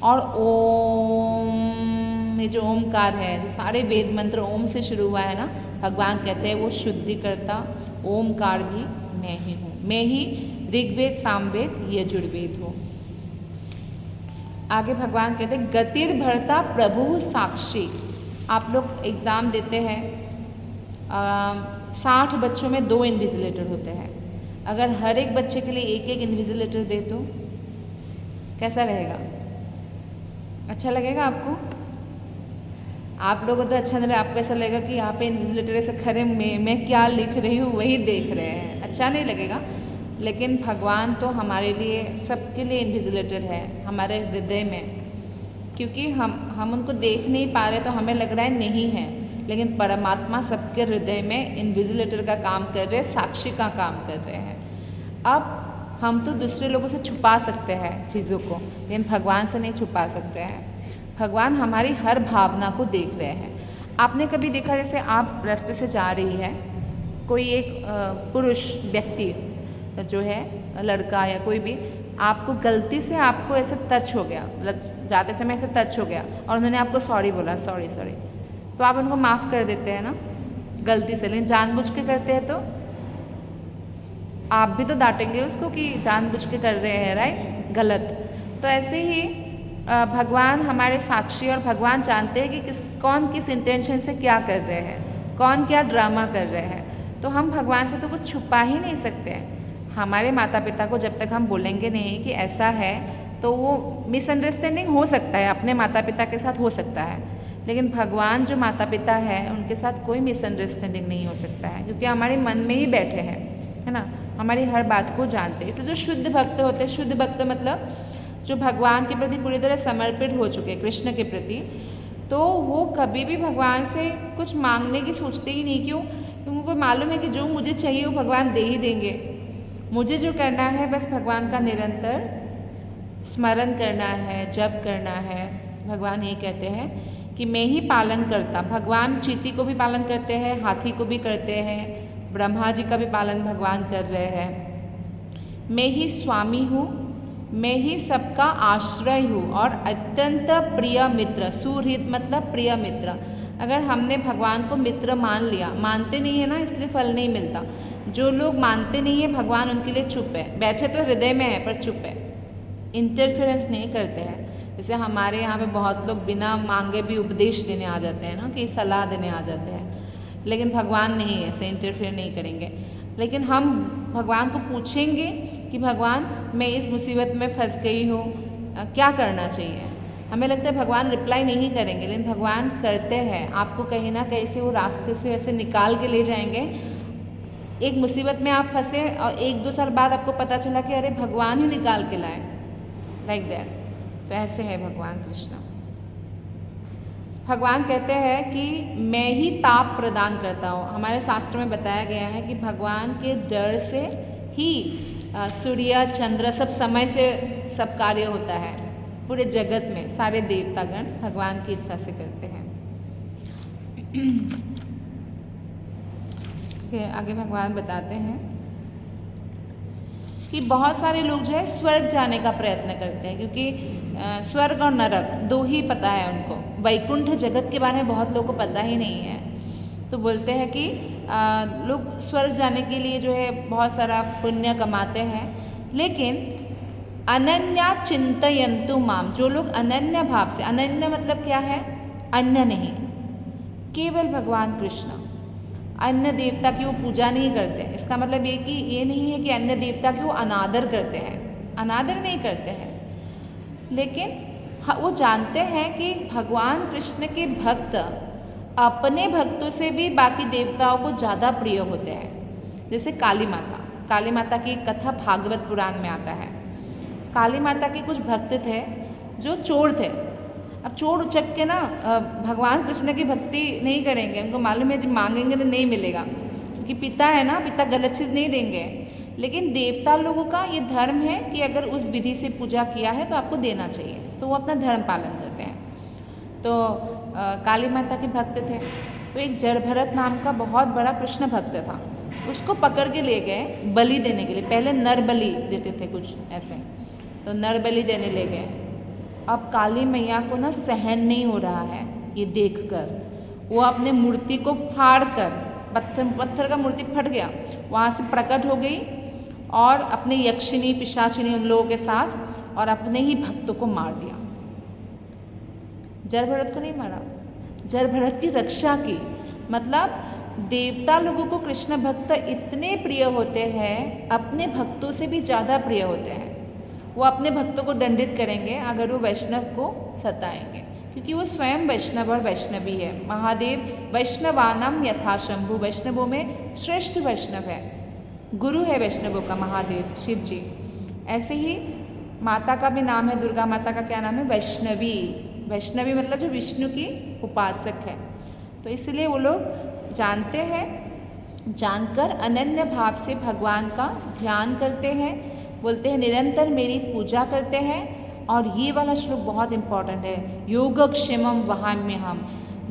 और ओम, ये जो ओमकार है, जो सारे वेद मंत्र ओम से शुरू हुआ है ना, भगवान कहते हैं वो शुद्धिकर्ता ओमकार भी मैं ही हूँ। मैं ही ऋग्वेद सामवेद यजुर्वेद हूँ। आगे भगवान कहते हैं गतिर भरता प्रभु साक्षी। आप लोग एग्ज़ाम देते हैं, 60 बच्चों में 2 इन्विजिलेटर होते हैं। अगर हर एक बच्चे के लिए एक एक इन्विजिलेटर दे तो कैसा रहेगा? अच्छा लगेगा आपको? आप लोगों को तो अच्छा नहीं लगेगा, आपको ऐसा लगेगा कि यहाँ पे इन्विजिलेटर ऐसे खड़े मैं क्या लिख रही हूँ वही देख रहे हैं, अच्छा नहीं लगेगा। लेकिन भगवान तो हमारे लिए, सबके लिए इन्विजिलेटर है हमारे हृदय में, क्योंकि हम उनको देख नहीं पा रहे तो हमें लग रहा है नहीं है, लेकिन परमात्मा सबके हृदय में इन्विजिलेटर का काम कर रहे हैं, साक्षी का काम कर रहे हैं। अब हम तो दूसरे लोगों से छुपा सकते हैं चीज़ों को, लेकिन भगवान से नहीं छुपा सकते हैं। भगवान हमारी हर भावना को देख रहे हैं। आपने कभी देखा, जैसे आप रास्ते से जा रही है, कोई एक पुरुष व्यक्ति जो है, लड़का या कोई भी, आपको गलती से आपको ऐसे टच हो गया, मतलब जाते समय ऐसे टच हो गया और उन्होंने आपको सॉरी बोला, सॉरी, तो आप उनको माफ़ कर देते हैं ना गलती से। लेकिन जानबूझ के करते हैं तो आप भी तो डांटेंगे उसको कि जानबूझ के कर रहे हैं, राइट, गलत। तो ऐसे ही भगवान हमारे साक्षी, और भगवान जानते हैं कि कौन किस इंटेंशन से क्या कर रहे हैं, कौन क्या ड्रामा कर रहे हैं। तो हम भगवान से तो कुछ छुपा ही नहीं सकते। हमारे माता पिता को जब तक हम बोलेंगे नहीं कि ऐसा है, तो वो मिसअंडरस्टैंडिंग हो सकता है, अपने माता पिता के साथ हो सकता है, लेकिन भगवान जो माता पिता है उनके साथ कोई मिसअंडरस्टैंडिंग नहीं हो सकता है, क्योंकि हमारे मन में ही बैठे हैं, है ना, हमारी हर बात को जानते हैं। इसलिए जो शुद्ध भक्त होते हैं, शुद्ध भक्त मतलब जो भगवान के प्रति पूरी तरह समर्पित हो चुके हैं, कृष्ण के प्रति, तो वो कभी भी भगवान से कुछ मांगने की सोचते ही नहीं। क्यों? क्योंकि उनको मालूम है कि जो मुझे चाहिए वो भगवान दे ही देंगे। मुझे जो करना है बस भगवान का निरंतर स्मरण करना है, जप करना है। भगवान ये कहते हैं कि मैं ही पालन करता। भगवान चींटी को भी पालन करते हैं, हाथी को भी करते हैं, ब्रह्मा जी का भी पालन भगवान कर रहे हैं। मैं ही स्वामी हूँ, मैं ही सबका आश्रय हूँ और अत्यंत प्रिय मित्र। सुहृद मतलब प्रिय मित्र। अगर हमने भगवान को मित्र मान लिया, मानते नहीं है ना, इसलिए फल नहीं मिलता। जो लोग मानते नहीं है भगवान, उनके लिए चुप है, बैठे तो हृदय में है पर चुप है, इंटरफेरेंस नहीं करते हैं। जैसे हमारे यहाँ पे बहुत लोग बिना मांगे भी उपदेश देने आ जाते हैं ना, कि सलाह देने आ जाते हैं, लेकिन भगवान नहीं ऐसे इंटरफेयर नहीं करेंगे। लेकिन हम भगवान को पूछेंगे कि भगवान मैं इस मुसीबत में फंस गई हूँ, क्या करना चाहिए। हमें लगता है भगवान रिप्लाई नहीं करेंगे, लेकिन भगवान करते हैं। आपको कहीं ना कहीं से वो रास्ते से ऐसे निकाल के ले जाएंगे। एक मुसीबत में आप फंसे और 1-2 साल बाद आपको पता चला कि अरे भगवान ही निकाल के लाए, लाइक दैट। तो ऐसे है भगवान कृष्ण। भगवान कहते हैं कि मैं ही ताप प्रदान करता हूँ। हमारे शास्त्र में बताया गया है कि भगवान के डर से ही सूर्य चंद्र सब समय से सब कार्य होता है। पूरे जगत में सारे देवतागण भगवान की इच्छा से करते हैं। आगे भगवान बताते हैं कि बहुत सारे लोग जो है स्वर्ग जाने का प्रयत्न करते हैं, क्योंकि स्वर्ग और नरक 2 ही पता है उनको। वैकुंठ जगत के बारे में बहुत लोगों को पता ही नहीं है। तो बोलते हैं कि लोग स्वर्ग जाने के लिए जो है बहुत सारा पुण्य कमाते हैं, लेकिन अनन्या चिंतयन्तु माम, जो लोग अनन्य भाव से, अनन्य मतलब क्या है, अन्य नहीं, केवल भगवान कृष्ण, अन्य देवता की वो पूजा नहीं करते। इसका मतलब ये कि ये नहीं है कि अन्य देवता की वो अनादर करते हैं, अनादर नहीं करते हैं, लेकिन वो जानते हैं कि भगवान कृष्ण के भक्त अपने भक्तों से भी बाकी देवताओं को ज़्यादा प्रिय होते हैं। जैसे काली माता, काली माता की कथा भागवत पुराण में आता है। काली माता के कुछ भक्त थे जो चोर थे। अब चोर उचक के ना भगवान कृष्ण की भक्ति नहीं करेंगे, उनको मालूम है जब मांगेंगे तो नहीं मिलेगा, क्योंकि पिता है ना, पिता गलत चीज़ नहीं देंगे। लेकिन देवता लोगों का ये धर्म है कि अगर उस विधि से पूजा किया है तो आपको देना चाहिए, तो वो अपना धर्म पालन करते हैं। तो काली माता के भक्त थे, तो एक जड़भरत नाम का बहुत बड़ा कृष्ण भक्त था, उसको पकड़ के ले गए बलि देने के लिए। पहले नर बलि देते थे कुछ ऐसे, तो नर बलि देने ले गए। अब काली मैया को ना सहन नहीं हो रहा है ये देखकर, वो अपने मूर्ति को फाड़ कर, पत्थर का मूर्ति फट गया, वहाँ से प्रकट हो गई और अपने यक्षिणी पिशाचिनी उन लोगों के साथ और अपने ही भक्तों को मार दिया। जड़भरत को नहीं मारा, जड़भरत की रक्षा की। मतलब देवता लोगों को कृष्ण भक्त इतने प्रिय होते हैं, अपने भक्तों से भी ज़्यादा प्रिय होते हैं। वो अपने भक्तों को दंडित करेंगे अगर वो वैष्णव को सताएंगे, क्योंकि वो स्वयं वैष्णव और वैष्णवी है। महादेव वैष्णवानाम यथा शंभु, वैष्णवों में श्रेष्ठ वैष्णव है, गुरु है वैष्णवों का महादेव शिव जी। ऐसे ही माता का भी नाम है, दुर्गा माता का क्या नाम है? वैष्णवी। वैष्णवी मतलब जो विष्णु की उपासक है। तो इसलिए वो लोग जानते हैं, जानकर अनन्य भाव से भगवान का ध्यान करते हैं, बोलते हैं निरंतर मेरी पूजा करते हैं। और ये वाला श्लोक बहुत इंपॉर्टेंट है, योगक्षेमम वहाम्यहम्,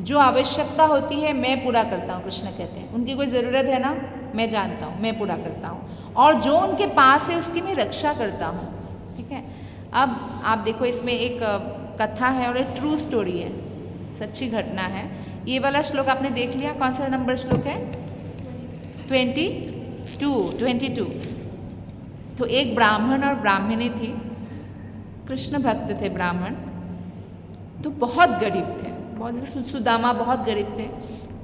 जो आवश्यकता होती है मैं पूरा करता हूँ। कृष्ण कहते हैं उनकी कोई ज़रूरत है ना, मैं जानता हूँ, मैं पूरा करता हूँ, और जो उनके पास है उसकी मैं रक्षा करता हूँ। ठीक है, अब आप देखो इसमें एक कथा है और एक ट्रू स्टोरी है, सच्ची घटना है। ये वाला श्लोक आपने देख लिया, कौन सा नंबर श्लोक है? 22। तो एक ब्राह्मण और ब्राह्मणी थी, कृष्ण भक्त थे ब्राह्मण, तो बहुत गरीब थे, बहुत सुदामा बहुत गरीब थे,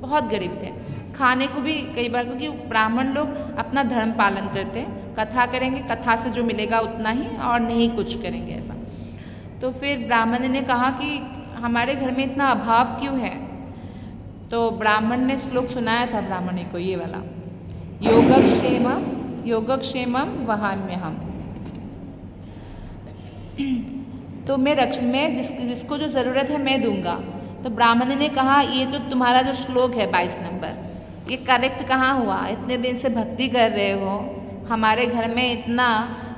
बहुत गरीब थे। खाने को भी कई बार, क्योंकि ब्राह्मण लोग अपना धर्म पालन करते हैं, कथा करेंगे, कथा से जो मिलेगा उतना ही और नहीं कुछ करेंगे ऐसा। तो फिर ब्राह्मण ने कहा कि हमारे घर में इतना अभाव क्यों है? तो ब्राह्मण ने श्लोक सुनाया था ब्राह्मणी को ये वाला, योगक्षेमम वहाम्यहम्। तो मैं जिसको जो ज़रूरत है मैं दूंगा। तो ब्राह्मण ने कहा ये तो तुम्हारा जो श्लोक है 22 नंबर, ये करेक्ट कहाँ हुआ? इतने दिन से भक्ति कर रहे हो, हमारे घर में इतना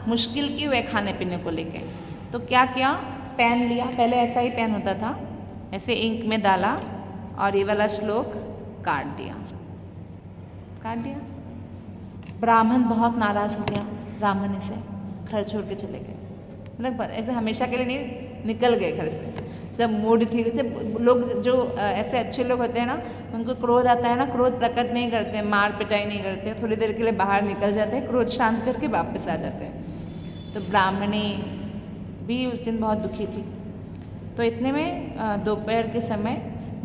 मुश्किल क्यों है खाने पीने को लेके? तो क्या किया, पेन लिया, पहले ऐसा ही पेन होता था, ऐसे इंक में डाला और ये वाला श्लोक काट दिया। ब्राह्मण बहुत नाराज़ हो गया ब्राह्मणी से, घर छोड़ के चले गए। मतलब ऐसे हमेशा के लिए नहीं, निकल गए घर से। जब मूड थी, जैसे लोग जो ऐसे अच्छे लोग होते हैं ना, उनको क्रोध आता है ना, क्रोध प्रकट नहीं करते, मार पिटाई नहीं करते, थोड़ी देर के लिए बाहर निकल जाते हैं, क्रोध शांत करके वापस आ जाते हैं। तो ब्राह्मणी भी उस दिन बहुत दुखी थी। तो इतने में दोपहर के समय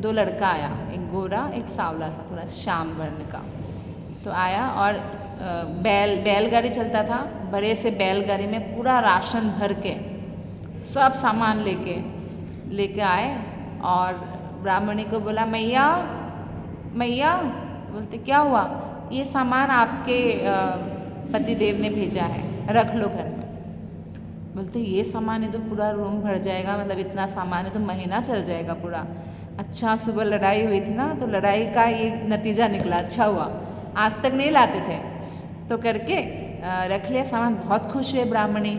2 लड़का आया, एक गोरा एक सावला सा, थोड़ा श्याम वर्ण का। तो आया और बैलगाड़ी चलता था, बड़े से बैलगाड़ी में पूरा राशन भर के सब सामान लेके आए और ब्राह्मणी को बोला, मैया, बोलते क्या हुआ? ये सामान आपके पतिदेव ने भेजा है, रख लो घर में। बोलते ये सामान है तो पूरा रूम भर जाएगा, मतलब इतना सामान है तो महीना चल जाएगा पूरा। अच्छा, सुबह लड़ाई हुई थी ना, तो लड़ाई का ये नतीजा निकला, अच्छा हुआ, आज तक नहीं लाते थे तो करके रख लिया सामान। बहुत खुश हुए ब्राह्मणी,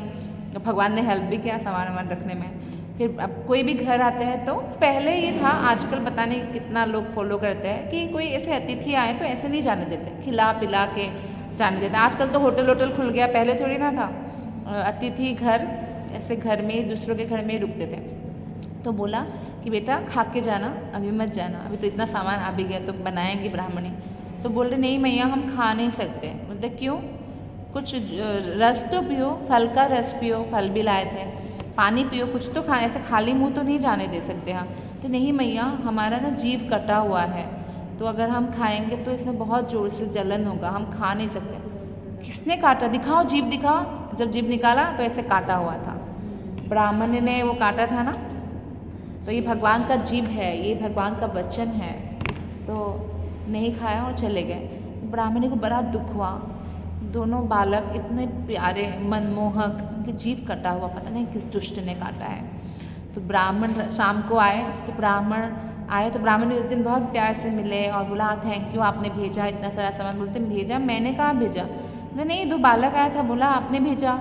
तो भगवान ने हेल्प भी किया सामान रखने में। फिर अब कोई भी घर आते हैं तो पहले ये था, आजकल पता नहीं कितना लोग फॉलो करते हैं कि कोई ऐसे अतिथि आए तो ऐसे नहीं जाने देते, खिला पिला के जाने देते। आजकल तो होटल खुल गया, पहले थोड़ी ना था। अतिथि घर ऐसे घर में ही, दूसरों के घर में ही रुकते थे। तो बोला कि बेटा खा के जाना, अभी मत जाना, अभी तो इतना सामान आ भी गया तो बनाएंगी ब्राह्मणी। तो बोल रहे नहीं मैया हम खा नहीं सकते। बोलते क्यों? कुछ रस तो पियो, फल का रस पियो, फल भी लाए थे, पानी पियो, कुछ तो खा, ऐसे खाली मुंह तो नहीं जाने दे सकते हम। तो नहीं मैया हमारा ना जीभ कटा हुआ है, तो अगर हम खाएंगे तो इसमें बहुत ज़ोर से जलन होगा, हम खा नहीं सकते। किसने काटा? दिखाओ जीभ दिखाओ। जब जीभ निकाला तो ऐसे काटा हुआ था, ब्राह्मण ने वो काटा था ना, तो ये भगवान का जीभ है, ये भगवान का वचन है। तो नहीं खाया और चले गए। ब्राह्मणी को बड़ा दुख हुआ, दोनों बालक इतने प्यारे मनमोहक, उनकी जीभ कटा हुआ, पता नहीं किस दुष्ट ने काटा है। तो ब्राह्मण शाम को आए, तो ब्राह्मण उस दिन बहुत प्यार से मिले और बोला थैंक यू आपने भेजा इतना सारा सामान। बोलते भेजा? मैंने कहाँ भेजा, नहीं, 2 बालक आया था, बोला आपने भेजा,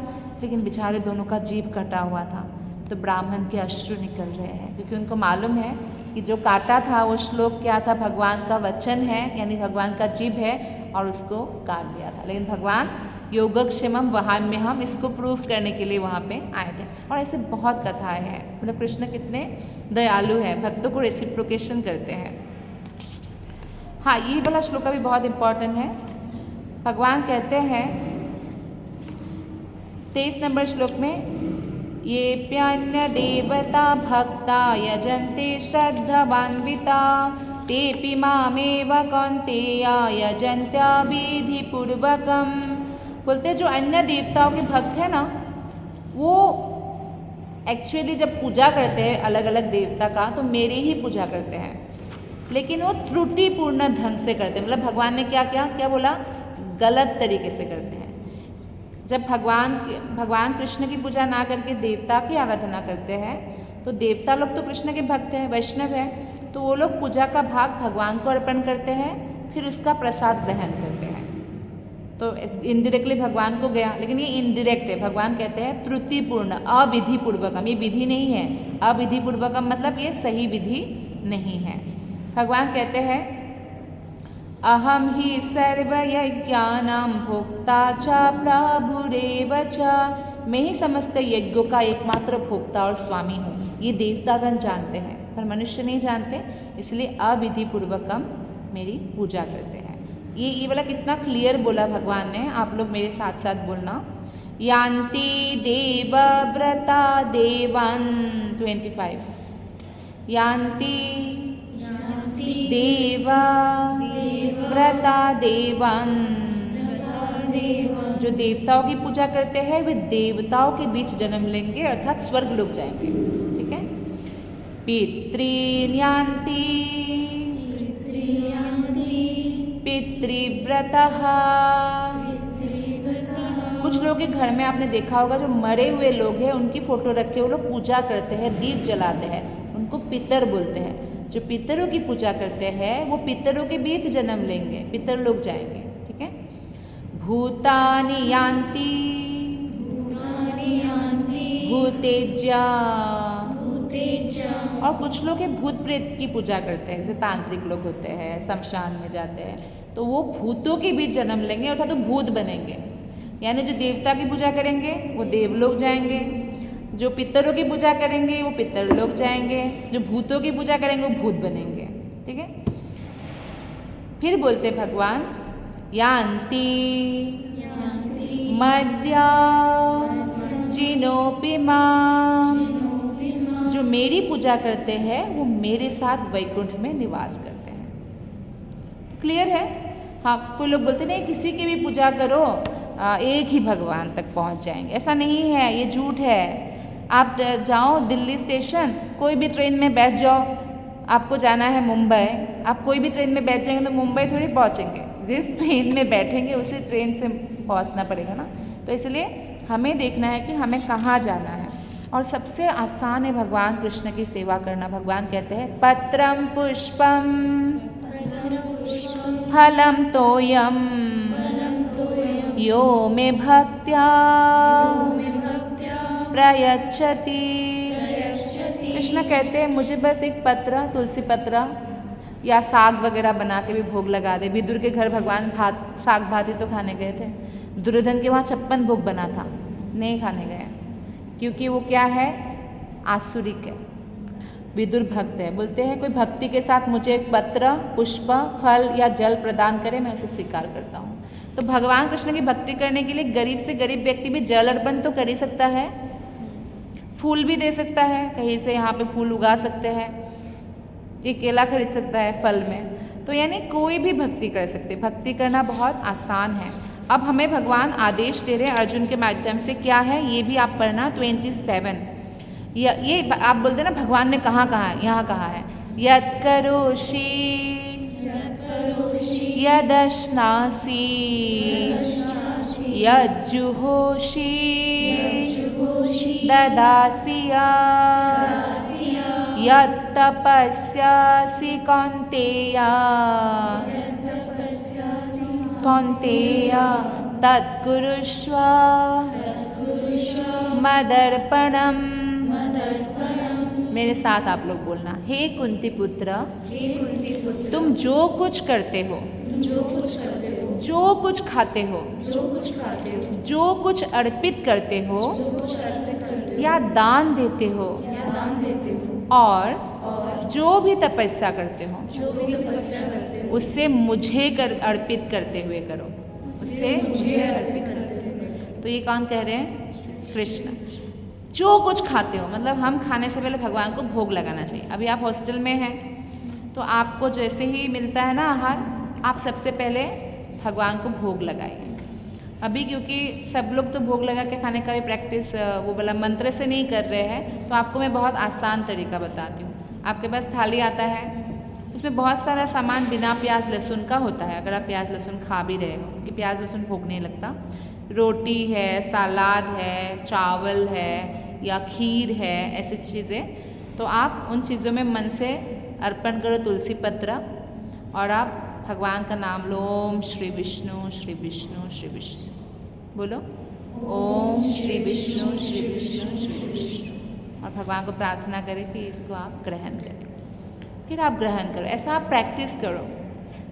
लेकिन बेचारे दोनों का जीभ कटा हुआ था। तो ब्राह्मण के अश्रु निकल रहे हैं, क्योंकि उनको मालूम है कि जो काटा था वो श्लोक क्या था, भगवान का वचन है, यानी भगवान का जीभ है, और उसको काट दिया था। लेकिन भगवान योगक्षेमम वहाम्यहम इसको प्रूव करने के लिए वहाँ पे आए थे। और ऐसे बहुत कथाएं हैं, मतलब कृष्ण कितने दयालु है, भक्तों को रेसिप्रोकेशन करते हैं। हाँ, ये वाला श्लोक भी बहुत इम्पोर्टेंट है। भगवान कहते हैं 23 नंबर श्लोक में, ये प्यान्य देवता भक्ता यजन्ते श्रद्धावान्विता तेपि मामेव कौन्तेय यजन्त्या विधिपूर्वकम्। बोलते हैं जो अन्य देवताओं के भक्त हैं ना, वो एक्चुअली जब पूजा करते हैं अलग अलग देवता का, तो मेरी ही पूजा करते हैं, लेकिन वो त्रुटिपूर्ण ढंग से करते हैं। मतलब भगवान ने क्या बोला, गलत तरीके से करते हैं। जब भगवान कृष्ण की पूजा ना करके देवता की आराधना करते हैं, तो देवता लोग तो कृष्ण के भक्त हैं, वैष्णव हैं, तो वो लोग पूजा का भाग भगवान को अर्पण करते हैं, फिर उसका प्रसाद ग्रहण करते हैं। तो इनडायरेक्टली भगवान को गया, लेकिन ये इनडायरेक्ट है। भगवान कहते हैं त्रुटिपूर्ण, अविधिपूर्वकम, ये विधि नहीं है। अविधिपूर्वकम मतलब ये सही विधि नहीं है। भगवान कहते हैं अहम ही सर्वयज्ञानां भोक्ता च प्रभुरेव च, मैं ही समस्त यज्ञों का एकमात्र भोक्ता और स्वामी हूँ। ये देवतागण जानते हैं, पर मनुष्य नहीं जानते, इसलिए अविधिपूर्वकम मेरी पूजा करते हैं। ये वाला कितना क्लियर बोला भगवान ने, आप लोग मेरे साथ साथ बोलना। यान्ति देवव्रता देवान् 25, यान्ति देवा व्रता देवान्, जो देवताओं की पूजा करते हैं वे देवताओं के बीच जन्म लेंगे, अर्थात स्वर्ग लोग जाएंगे। ठीक है। पितॄन् यान्ति पितृव्रतः, कुछ लोगों के घर में आपने देखा होगा जो मरे हुए लोग हैं उनकी फोटो रख के वो लोग पूजा करते हैं, दीप जलाते हैं, उनको पितर बोलते हैं। जो पितरों की पूजा करते हैं वो पितरों के बीच जन्म लेंगे, पितर लोग जाएंगे। ठीक है। भूतानि यान्ति भूतेज्या, और कुछ लोग भूत प्रेत की पूजा करते हैं, जैसे तांत्रिक लोग होते हैं, शमशान में जाते हैं, तो वो भूतों के बीच जन्म लेंगे, अर्थात तो भूत बनेंगे। यानी जो देवता की पूजा करेंगे वो देवलोक जाएंगे, जो पितरों की पूजा करेंगे वो पितर लोग जाएंगे, जो भूतों की पूजा करेंगे वो भूत बनेंगे। ठीक है। फिर बोलते भगवान यान्ति मद्या जिनोपि मां, जो मेरी पूजा करते हैं वो मेरे साथ वैकुंठ में निवास करते हैं। क्लियर है। हाँ, कोई लोग बोलते नहीं किसी की भी पूजा करो एक ही भगवान तक पहुंच जाएंगे, ऐसा नहीं है, ये झूठ है। आप जाओ दिल्ली स्टेशन, कोई भी ट्रेन में बैठ जाओ, आपको जाना है मुंबई, आप कोई भी ट्रेन में बैठ जाएंगे तो मुंबई थोड़ी पहुंचेंगे, जिस ट्रेन में बैठेंगे उसी ट्रेन से पहुंचना पड़ेगा ना। तो इसलिए हमें देखना है कि हमें कहाँ जाना है, और सबसे आसान है भगवान कृष्ण की सेवा करना। भगवान कहते हैं पत्रम पुष्पम फलम तोयम यो मे भक्त्या प्रयच्छति। कृष्ण कहते हैं मुझे बस एक पत्र, तुलसी पत्र या साग वगैरह बना के भी भोग लगा दे। विदुर के घर भगवान साग भात ही तो खाने गए थे, दुर्योधन के वहाँ 56 भोग बना था, नहीं खाने गए, क्योंकि वो क्या है, आसुरिक है। विदुर भक्त है, बोलते हैं कोई भक्ति के साथ मुझे एक पत्र, पुष्प, फल या जल प्रदान करे, मैं उसे स्वीकार करता हूँ। तो भगवान कृष्ण की भक्ति करने के लिए गरीब से गरीब व्यक्ति भी जल अर्पण तो कर ही सकता है, फूल भी दे सकता है, कहीं से यहाँ पे फूल उगा सकते हैं, एक केला खरीद सकता है फल में। तो यानी कोई भी भक्ति कर सकते, भक्ति करना बहुत आसान है। अब हमें भगवान आदेश दे रहे हैं अर्जुन के माध्यम से, क्या है ये भी आप पढ़ना। 27 ये आप बोलते ना भगवान ने कहाँ कहा है, यहाँ कहा है यत् करोषि यदश्नासि यज्जुहोषि ददासि यत् तपस्यासि कौन्तेय तत्कुरुष्व मदर्पणम। मेरे साथ आप लोग बोलना, हे कुंती पुत्र, तुम जो कुछ करते हो, जो कुछ खाते हो, जो कुछ अर्पित करते हो या दान देते हो, और जो भी तपस्या करते हो उससे मुझे अर्पित करते हुए करो, उससे मुझे अर्पित करते हुए। तो ये कौन कह रहे हैं? कृष्ण। जो कुछ खाते हो, मतलब हम खाने से पहले भगवान को भोग लगाना चाहिए। अभी आप हॉस्टल में हैं तो आपको जैसे ही मिलता है ना आहार, आप सबसे पहले भगवान को भोग लगाइए। अभी क्योंकि सब लोग तो भोग लगा के खाने का भी प्रैक्टिस वो वाला मंत्र से नहीं कर रहे हैं, तो आपको मैं बहुत आसान तरीका बताती हूँ। आपके पास थाली आता है, उसमें बहुत सारा सामान बिना प्याज लहसुन का होता है, अगर आप प्याज लहसुन खा भी रहे हो, कि प्याज लहसुन भोग नहीं लगता। रोटी है, सलाद है, चावल है या खीर है, ऐसी चीज़ें। तो आप उन चीज़ों में मन से अर्पण करो तुलसी पत्र, और आप भगवान का नाम लो, ओम श्री विष्णु श्री विष्णु श्री विष्णु बोलो, ओम श्री विष्णु श्री विष्णु श्री विष्णु, और भगवान को प्रार्थना करें कि इसको आप ग्रहण करें। फिर आप ग्रहण करो, ऐसा आप प्रैक्टिस करो।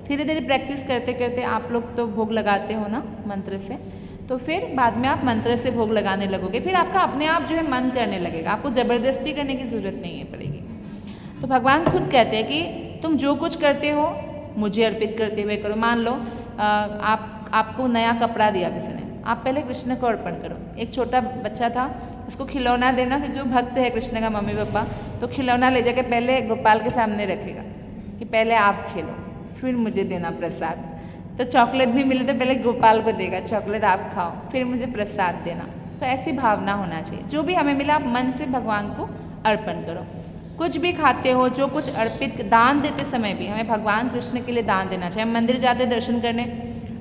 धीरे धीरे प्रैक्टिस करते करते आप लोग तो भोग लगाते हो ना मंत्र से, तो फिर बाद में आप मंत्र से भोग लगाने लगोगे। फिर आपका अपने आप जो है मन करने लगेगा, आपको ज़बरदस्ती करने की ज़रूरत नहीं है पड़ेगी। तो भगवान खुद कहते हैं कि तुम जो कुछ करते हो मुझे अर्पित करते हुए करो। मान लो आपको नया कपड़ा दिया किसी ने, आप पहले कृष्ण को अर्पण करो। एक छोटा बच्चा था, उसको खिलौना देना, क्योंकि वो भक्त है कृष्ण का मम्मी पापा, तो खिलौना ले जाके पहले गोपाल के सामने रखेगा कि पहले आप खेलो फिर मुझे देना प्रसाद। तो चॉकलेट भी मिले तो पहले गोपाल को देगा, चॉकलेट आप खाओ फिर मुझे प्रसाद देना। तो ऐसी भावना होना चाहिए, जो भी हमें मिला आप मन से भगवान को अर्पण करो। कुछ भी खाते हो, जो कुछ अर्पित, दान देते समय भी हमें भगवान कृष्ण के लिए दान देना चाहिए। हम मंदिर जाते दर्शन करने,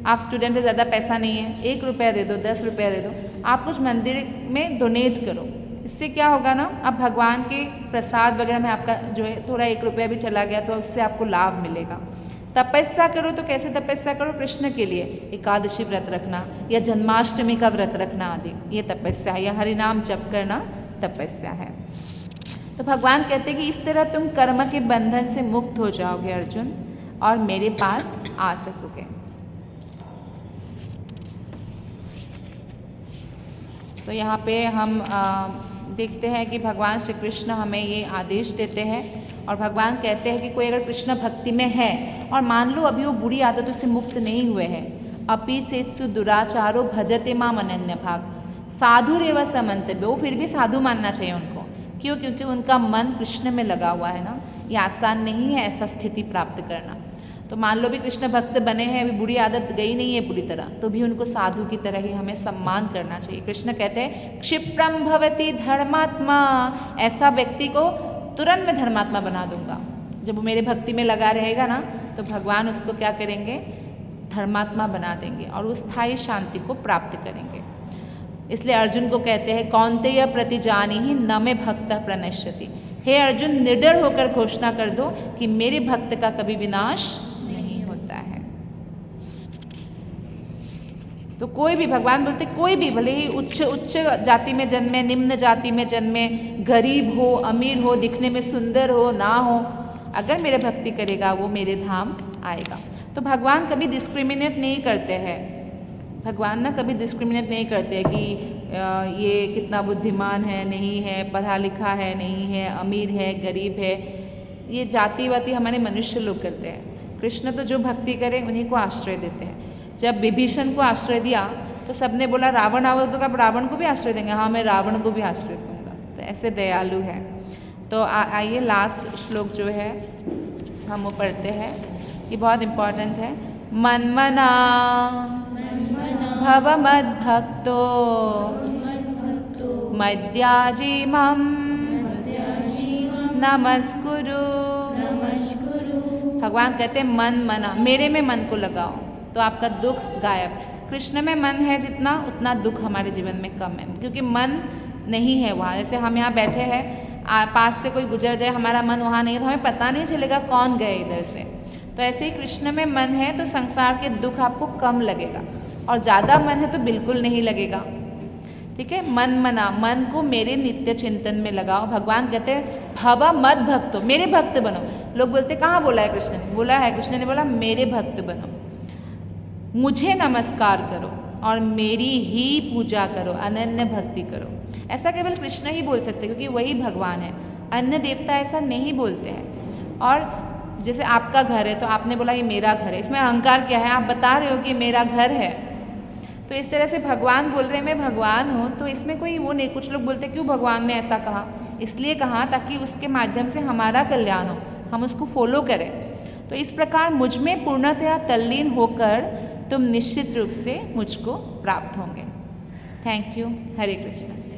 आप स्टूडेंट है, ज़्यादा पैसा नहीं है, 1 रुपया दे दो, 10 रुपया दे दो, आप कुछ मंदिर में डोनेट करो। इससे क्या होगा ना, आप भगवान के प्रसाद वगैरह में आपका जो है थोड़ा 1 रुपया भी चला गया तो उससे आपको लाभ मिलेगा। तपस्या करो तो कैसे तपस्या करो? कृष्ण के लिए एकादशी व्रत रखना या जन्माष्टमी का व्रत रखना आदि, ये तपस्या है, या हरिनाम जप करना तपस्या है। तो भगवान कहते हैं कि इस तरह तुम कर्म के बंधन से मुक्त हो जाओगे अर्जुन, और मेरे पास आ सकोगे। तो यहाँ पे हम देखते हैं कि भगवान श्री कृष्ण हमें ये आदेश देते हैं, और भगवान कहते हैं कि कोई अगर कृष्ण भक्ति में है और मान लो अभी वो बुरी आदतों से मुक्त नहीं हुए हैं, अपि चेत्सु दुराचारो भजते माम अनन्य भाग, साधु रेव समन्तव्य, वो फिर भी साधु मानना चाहिए उनको। क्यों? क्योंकि उनका मन कृष्ण में लगा हुआ है ना। ये आसान नहीं है ऐसा स्थिति प्राप्त करना। तो मान लो भी कृष्ण भक्त बने हैं, अभी बुरी आदत गई नहीं है पूरी तरह, तो भी उनको साधु की तरह ही हमें सम्मान करना चाहिए। कृष्ण कहते हैं क्षिप्रम भवति धर्मात्मा, ऐसा व्यक्ति को तुरंत मैं धर्मात्मा बना दूंगा। जब वो मेरे भक्ति में लगा रहेगा ना, तो भगवान उसको क्या करेंगे? धर्मात्मा बना देंगे और उस स्थायी शांति को प्राप्त करेंगे। इसलिए अर्जुन को कहते हैं कौन्तेय प्रतिजानीहि न मे भक्त प्रणश्यति, हे अर्जुन निडर होकर घोषणा कर दो कि मेरे भक्त का कभी विनाश नहीं होता है। तो कोई भी, भगवान बोलते कोई भी, भले ही उच्च जाति में जन्मे, निम्न जाति में जन्मे, गरीब हो, अमीर हो, दिखने में सुंदर हो ना हो, अगर मेरे भक्ति करेगा वो मेरे धाम आएगा। तो भगवान कभी डिस्क्रिमिनेट नहीं करते हैं। भगवान ना कभी डिस्क्रिमिनेट नहीं करते कि ये कितना बुद्धिमान है, नहीं है, पढ़ा लिखा है, नहीं है, अमीर है, गरीब है। ये जाति वाति हमारे मनुष्य लोग करते हैं। कृष्ण तो जो भक्ति करे उन्हीं को आश्रय देते हैं। जब विभीषण को आश्रय दिया तो सबने बोला रावण आओ, तो कब रावण को भी आश्रय देंगे? हाँ, मैं रावण को भी आश्रय दूंगा। तो ऐसे दयालु है। तो आइए लास्ट श्लोक जो है हम वो पढ़ते हैं, ये बहुत इम्पॉर्टेंट है। मन्मना भव मद्भक्तो मद्याजी मम नमस्कुरु। भगवान कहते हैं मन मना, मेरे में मन को लगाओ तो आपका दुख गायब। कृष्ण में मन है जितना, उतना दुख हमारे जीवन में कम है, क्योंकि मन नहीं है वहाँ। जैसे हम यहाँ बैठे हैं, पास से कोई गुजर जाए, हमारा मन वहाँ नहीं है तो हमें पता नहीं चलेगा कौन गए इधर से। तो ऐसे ही कृष्ण में मन है तो संसार के दुख आपको कम लगेगा। और ज़्यादा मन है तो बिल्कुल नहीं लगेगा। ठीक है, मन मना, मन को मेरे नित्य चिंतन में लगाओ। भगवान कहते हैं भवा मद भक्तो, मेरे भक्त बनो। लोग बोलते कहाँ बोला है कृष्ण ने? बोला है कृष्ण ने बोला मेरे भक्त बनो, मुझे नमस्कार करो और मेरी ही पूजा करो, अनन्य भक्ति करो। ऐसा केवल कृष्ण ही बोल सकते क्योंकि वही भगवान है, अन्य देवता ऐसा नहीं बोलते हैं। और जैसे आपका घर है तो आपने बोला ये मेरा घर है, इसमें अहंकार क्या है? आप बता रहे हो कि मेरा घर है। तो इस तरह से भगवान बोल रहे हैं मैं भगवान हूँ, तो इसमें कोई वो नहीं। कुछ लोग बोलते क्यों भगवान ने ऐसा कहा? इसलिए कहा ताकि उसके माध्यम से हमारा कल्याण हो, हम उसको फॉलो करें। तो इस प्रकार मुझ में पूर्णतया तल्लीन होकर तुम निश्चित रूप से मुझको प्राप्त होंगे। Thank you. हरे कृष्ण।